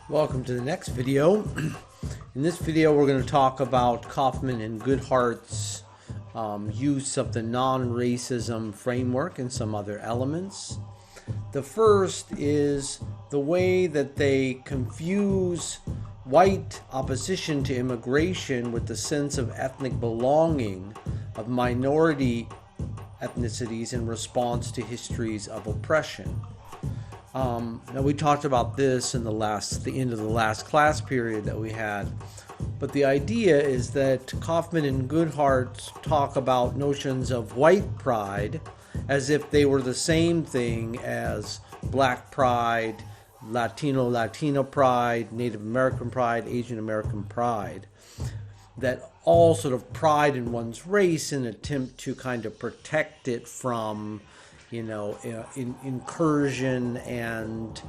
Welcome to the next video. In this video we're going to talk about Kaufman and Goodhart's use of the non-racism framework and some other elements. The first is the way that they confuse white opposition to immigration with the sense of ethnic belonging of minority ethnicities in response to histories of oppression. Now we talked about this in the end of the last class period that we had, but the idea is that Kaufman and Goodhart talk about notions of white pride as if they were the same thing as black pride, Latina pride, Native American pride, Asian American pride, that all sort of pride in one's race in an attempt to kind of protect it from incursion and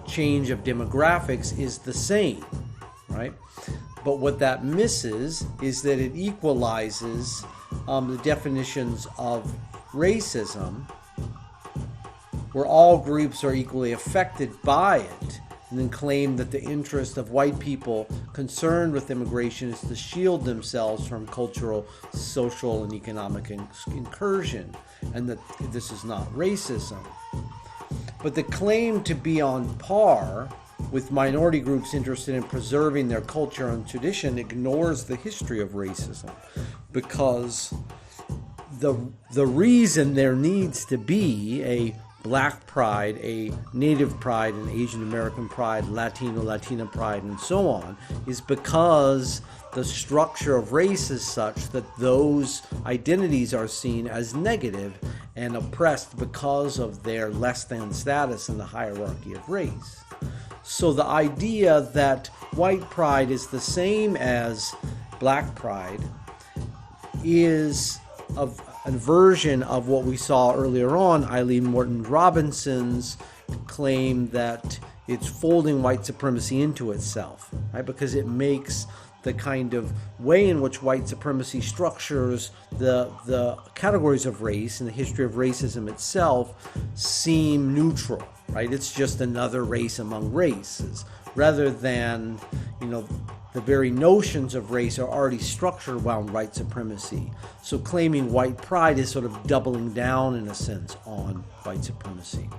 change of demographics is the same, right? But what that misses is that it equalizes the definitions of racism, where all groups are equally affected by it, and then claim that the interest of white people concerned with immigration is to shield themselves from cultural, social, and economic incursion, and that this is not racism. But the claim to be on par with minority groups interested in preserving their culture and tradition ignores the history of racism, because the reason there needs to be a black pride, a Native pride, an Asian American pride, Latina pride, and so on, is because the structure of race is such that those identities are seen as negative and oppressed because of their less than status in the hierarchy of race. So the idea that white pride is the same as black pride is a version of what we saw earlier on, Eileen Morton Robinson's claim that it's folding white supremacy into itself, right? Because it makes the kind of way in which white supremacy structures the categories of race and the history of racism itself seem neutral, right? It's just another race among races, rather than, the very notions of race are already structured around white supremacy. So claiming white pride is sort of doubling down, in a sense, on white supremacy.